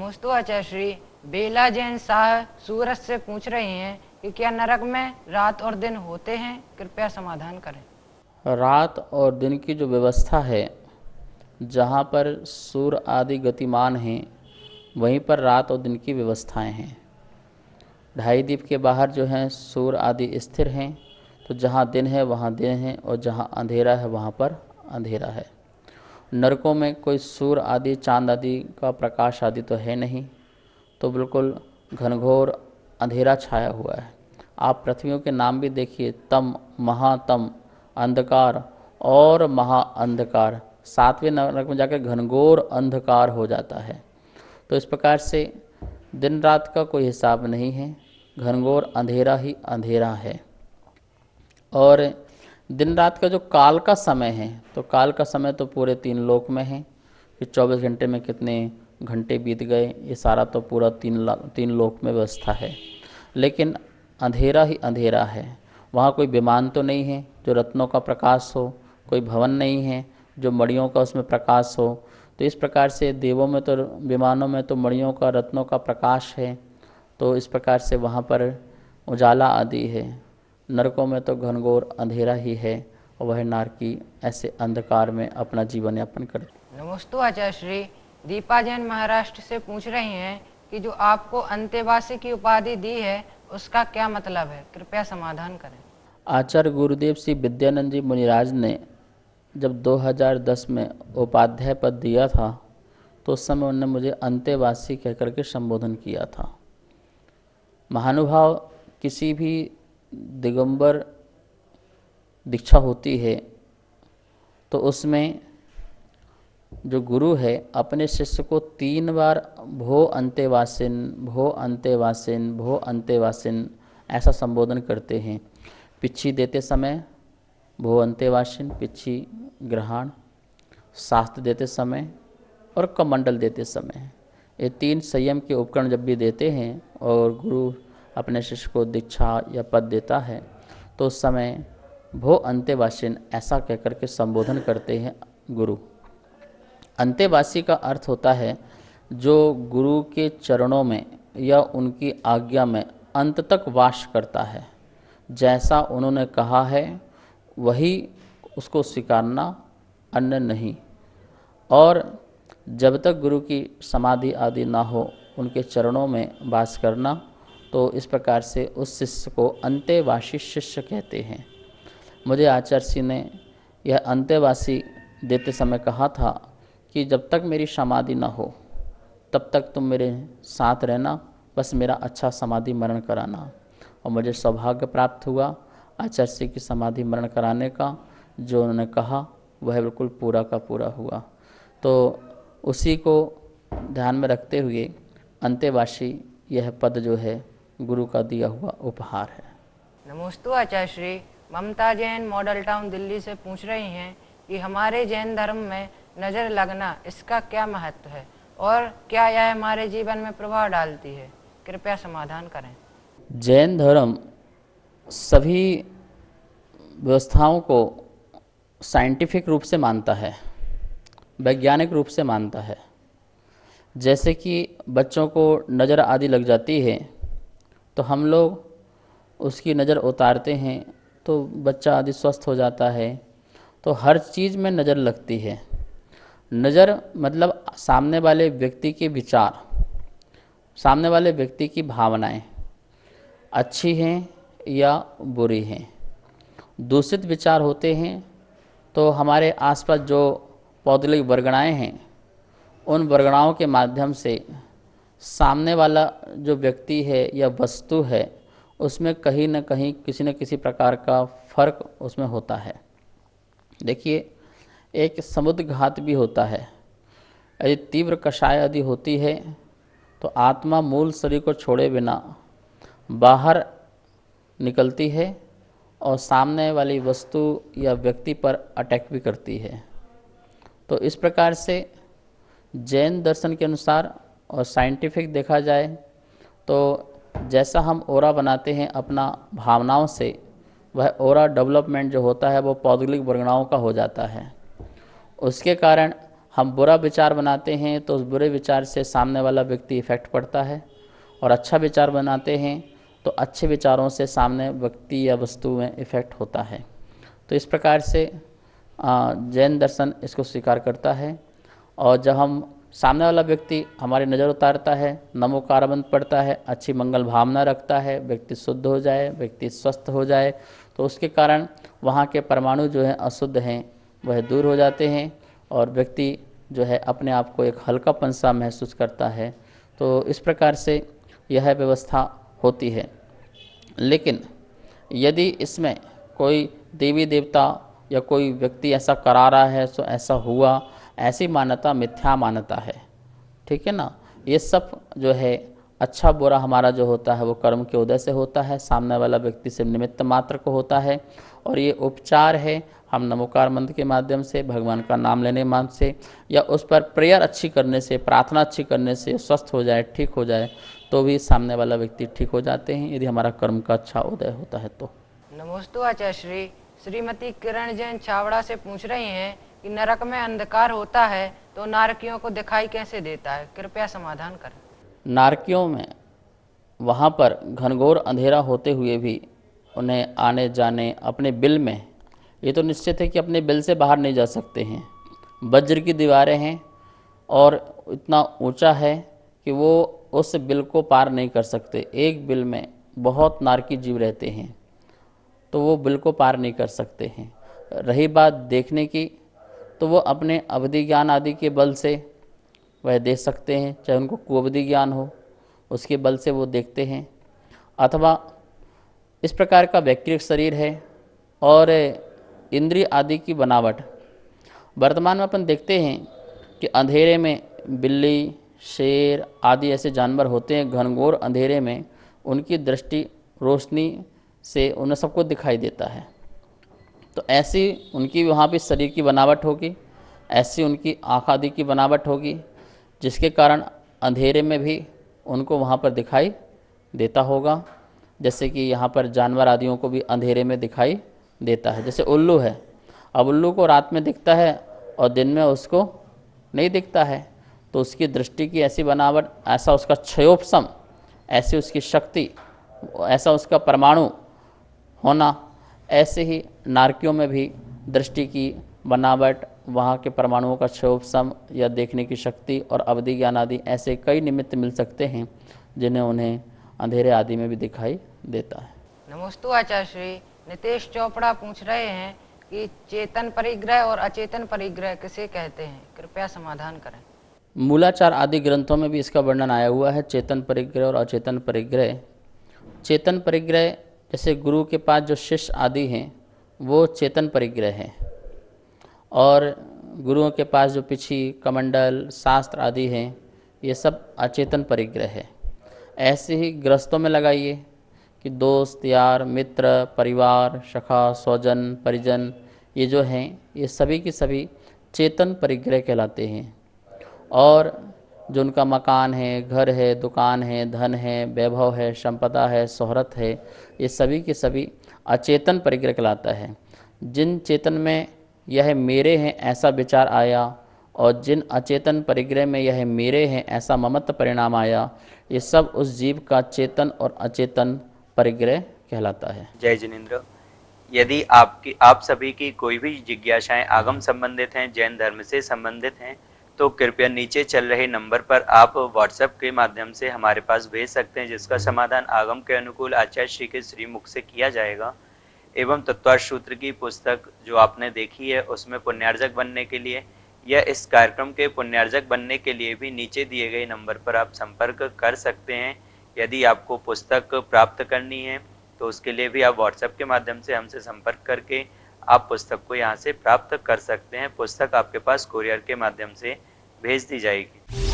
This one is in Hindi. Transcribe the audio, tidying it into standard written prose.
नमस्ते आचार्य श्री। बेला जैन शाह सूरत से पूछ रही हैं कि क्या नरक में रात और दिन होते हैं, कृपया समाधान करें। रात और दिन की जो व्यवस्था है, जहाँ पर सूर्य आदि गतिमान हैं वहीं पर रात और दिन की व्यवस्थाएं हैं। ढाई द्वीप के बाहर जो हैं सूर्य आदि स्थिर हैं, तो जहाँ दिन है वहाँ दिन है और जहाँ अंधेरा है वहाँ पर अंधेरा है। नरकों में कोई सूर्य आदि चांद आदि का प्रकाश आदि तो है नहीं, तो बिल्कुल घनघोर अंधेरा छाया हुआ है। आप पृथ्वियों के नाम भी देखिए, तम, महातम, अंधकार और महाअंधकार। सातवें नरक में जाकर घनघोर अंधकार हो जाता है। तो इस प्रकार से दिन रात का कोई हिसाब नहीं है, घनघोर अंधेरा ही अंधेरा है। और दिन रात का जो काल का समय है, तो काल का समय तो पूरे 3 लोक में है कि 24 घंटे में कितने घंटे बीत गए, ये सारा तो पूरा 3 लोक में व्यवस्था है। लेकिन अंधेरा ही अंधेरा है। वहाँ कोई विमान तो नहीं है जो रत्नों का प्रकाश हो, कोई भवन नहीं है जो मणियों का उसमें प्रकाश हो। तो इस प्रकार से देवों में तो, विमानों में तो मणियों का, रत्नों का प्रकाश है, तो इस प्रकार से वहाँ पर उजाला आदि है। नरकों में तो घनघोर अंधेरा ही है और वह नारकी ऐसे अंधकार में अपना जीवन यापन करते। नमस्ते आचार्य श्री। दीपा जैन महाराष्ट्र से पूछ रही हैं कि जो आपको अंतेवासी की उपाधि दी है उसका क्या मतलब है, कृपया समाधान करें। आचार्य गुरुदेव श्री विद्यानंद जी मुनिराज ने जब 2010 में उपाध्याय पद दिया था, तो उस समय उन्होंने मुझे अंतेवासी कहकर के संबोधन किया था। महानुभाव किसी भी दिगंबर दीक्षा होती है तो उसमें जो गुरु है अपने शिष्य को 3 बार भो अंतेवासिन, भो अंतेवासिन, भो अंतेवासिन ऐसा संबोधन करते हैं। पिच्छी देते समय भो अंतेवासिन, पिच्छी ग्रहण, शास्त्र देते समय और कमंडल देते समय, ये 3 संयम के उपकरण जब भी देते हैं और गुरु अपने शिष्य को दीक्षा या पद देता है, तो उस समय भो अंतेवासिन ऐसा कहकर के संबोधन करते हैं गुरु। अंतेवासी का अर्थ होता है जो गुरु के चरणों में या उनकी आज्ञा में अंत तक वास करता है। जैसा उन्होंने कहा है वही उसको स्वीकारना, अन्य नहीं। और जब तक गुरु की समाधि आदि ना हो उनके चरणों में वास करना, तो इस प्रकार से उस शिष्य को अंतेवासी शिष्य कहते हैं। मुझे आचार्य श्री ने यह अंतेवासी देते समय कहा था कि जब तक मेरी समाधि ना हो तब तक तुम मेरे साथ रहना, बस मेरा अच्छा समाधि मरण कराना। और मुझे सौभाग्य प्राप्त हुआ आचार्य श्री की समाधि मरण कराने का। जो उन्होंने कहा वह बिल्कुल पूरा का पूरा हुआ। तो उसी को ध्यान में रखते हुए अंतेवासी यह पद जो है गुरु का दिया हुआ उपहार है। नमस्ते आचार्य श्री। ममता जैन मॉडल टाउन दिल्ली से पूछ रही हैं कि हमारे जैन धर्म में नज़र लगना, इसका क्या महत्व है और क्या यह हमारे जीवन में प्रभाव डालती है, कृपया समाधान करें। जैन धर्म सभी व्यवस्थाओं को साइंटिफिक रूप से मानता है, वैज्ञानिक रूप से मानता है। जैसे कि बच्चों को नज़र आदि लग जाती है तो हम लोग उसकी नज़र उतारते हैं तो बच्चा आदि स्वस्थ हो जाता है। तो हर चीज़ में नज़र लगती है। नज़र मतलब सामने वाले व्यक्ति के विचार, सामने वाले व्यक्ति की भावनाएं अच्छी हैं या बुरी हैं। दूषित विचार होते हैं तो हमारे आसपास जो पौद्गलिक वर्गणाएँ हैं, उन वर्गणाओं के माध्यम से सामने वाला जो व्यक्ति है या वस्तु है उसमें कहीं न कहीं किसी न किसी प्रकार का फर्क उसमें होता है। देखिए, एक समुद्र घात भी होता है। यदि तीव्र कषाय यदि होती है तो आत्मा मूल शरीर को छोड़े बिना बाहर निकलती है और सामने वाली वस्तु या व्यक्ति पर अटैक भी करती है। तो इस प्रकार से जैन दर्शन के अनुसार और साइंटिफिक देखा जाए तो जैसा हम ओरा बनाते हैं अपना भावनाओं से, वह ओरा डेवलपमेंट जो होता है वो पौद्गलिक वर्गणाओं का हो जाता है। उसके कारण हम बुरा विचार बनाते हैं तो उस बुरे विचार से सामने वाला व्यक्ति इफ़ेक्ट पड़ता है, और अच्छा विचार बनाते हैं तो अच्छे विचारों से सामने व्यक्ति या वस्तु में इफ़ेक्ट होता है। तो इस प्रकार से जैन दर्शन इसको स्वीकार करता है। और जब हम सामने वाला व्यक्ति हमारी नज़र उतारता है, नमोकार मंत्र पढ़ता है, अच्छी मंगल भावना रखता है, व्यक्ति शुद्ध हो जाए, व्यक्ति स्वस्थ हो जाए, तो उसके कारण वहाँ के परमाणु जो हैं अशुद्ध हैं वह दूर हो जाते हैं और व्यक्ति जो है अपने आप को एक हल्कापन सा महसूस करता है। तो इस प्रकार से यह व्यवस्था होती है। लेकिन यदि इसमें कोई देवी देवता या कोई व्यक्ति ऐसा करा रहा है तो ऐसा हुआ, ऐसी मान्यता मिथ्या मान्यता है, ठीक है ना। ये सब जो है अच्छा बुरा हमारा जो होता है वो कर्म के उदय से होता है, सामने वाला व्यक्ति से निमित्त मात्र को होता है। और ये उपचार है, हम नमोकार मंत्र के माध्यम से, भगवान का नाम लेने माध्यम से, या उस पर प्रेयर अच्छी करने से, प्रार्थना अच्छी करने से स्वस्थ हो जाए, ठीक हो जाए, तो भी सामने वाला व्यक्ति ठीक हो जाते हैं, यदि हमारा कर्म का अच्छा उदय होता है तो। नमोस्तु आचार्य। श्रीमती किरण जैन छावड़ा से पूछ रही हैं कि नरक में अंधकार होता है तो नारकियों को दिखाई कैसे देता है, कृपया समाधान करें। नारकियों में वहाँ पर घनघोर अंधेरा होते हुए भी उन्हें आने जाने, अपने बिल में, ये तो निश्चित है कि अपने बिल से बाहर नहीं जा सकते हैं। वज्र की दीवारें हैं और इतना ऊंचा है कि वो उस बिल को पार नहीं कर सकते। एक बिल में बहुत नारकी जीव रहते हैं तो वो बिल को पार नहीं कर सकते हैं। रही बात देखने की, तो वो अपने अवधि ज्ञान आदि के बल से वह देख सकते हैं, चाहे उनको कुअवधि ज्ञान हो उसके बल से वो देखते हैं, अथवा इस प्रकार का वैक्रिक शरीर है और इंद्रिय आदि की बनावट। वर्तमान में अपन देखते हैं कि अंधेरे में बिल्ली, शेर आदि ऐसे जानवर होते हैं, घनघोर अंधेरे में उनकी दृष्टि रोशनी से उन्हें सबको दिखाई देता है। तो ऐसी उनकी वहाँ भी शरीर की बनावट होगी, ऐसी उनकी आँख आदि की बनावट होगी, जिसके कारण अंधेरे में भी उनको वहाँ पर दिखाई देता होगा। जैसे कि यहाँ पर जानवर आदियों को भी अंधेरे में दिखाई देता है। जैसे उल्लू है, अब उल्लू को रात में दिखता है और दिन में उसको नहीं दिखता है, तो उसकी दृष्टि की ऐसी बनावट, ऐसा उसका क्षयोपशम, ऐसी उसकी शक्ति, ऐसा उसका परमाणु होना, ऐसे ही नारकियों में भी दृष्टि की बनावट, वहाँ के परमाणुओं का क्षयोपशम या देखने की शक्ति और अवधि ज्ञान आदि ऐसे कई निमित्त मिल सकते हैं जिन्हें उन्हें अंधेरे आदि में भी दिखाई देता है। नमोस्तु आचार्य श्री। नितेश चोपड़ा पूछ रहे हैं कि चेतन परिग्रह और अचेतन परिग्रह किसे कहते हैं, कृपया समाधान करें। मूलाचार आदि ग्रंथों में भी इसका वर्णन आया हुआ है, चेतन परिग्रह और अचेतन परिग्रह। चेतन परिग्रह जैसे गुरु के पास जो शिष्य आदि हैं वो चेतन परिग्रह हैं, और गुरुओं के पास जो पिछी कमंडल शास्त्र आदि हैं ये सब अचेतन परिग्रह है। ऐसे ही गृहस्थों में लगाइए कि दोस्त, यार, मित्र, परिवार, सखा, स्वजन, परिजन, ये जो हैं ये सभी की सभी चेतन परिग्रह कहलाते हैं। और जो उनका मकान है, घर है, दुकान है, धन है, वैभव है, संपदा है, शोहरत है, ये सभी के सभी अचेतन परिग्रह कहलाता है। जिन चेतन में यह मेरे हैं ऐसा विचार आया और जिन अचेतन परिग्रह में यह मेरे हैं ऐसा ममत्व परिणाम आया, ये सब उस जीव का चेतन और अचेतन परिग्रह कहलाता है। जय जिनेंद्र। यदि आप सभी की कोई भी जिज्ञासाएं आगम संबंधित हैं, जैन धर्म से संबंधित हैं, तो कृपया नीचे चल रहे नंबर पर आप व्हाट्सएप के माध्यम से हमारे पास भेज सकते हैं, जिसका समाधान आगम के अनुकूल आचार्य श्री के श्रीमुख से किया जाएगा। एवं तत्वार्थ सूत्र की पुस्तक जो आपने देखी है उसमें पुण्यार्जक बनने के लिए या इस कार्यक्रम के पुण्यार्जक बनने के लिए भी नीचे दिए गए नंबर पर आप संपर्क कर सकते हैं। यदि आपको पुस्तक प्राप्त करनी है तो उसके लिए भी आप व्हाट्सएप के माध्यम से हमसे संपर्क करके आप पुस्तक को यहाँ से प्राप्त कर सकते हैं। पुस्तक आपके पास कुरियर के माध्यम से भेज दी जाएगी।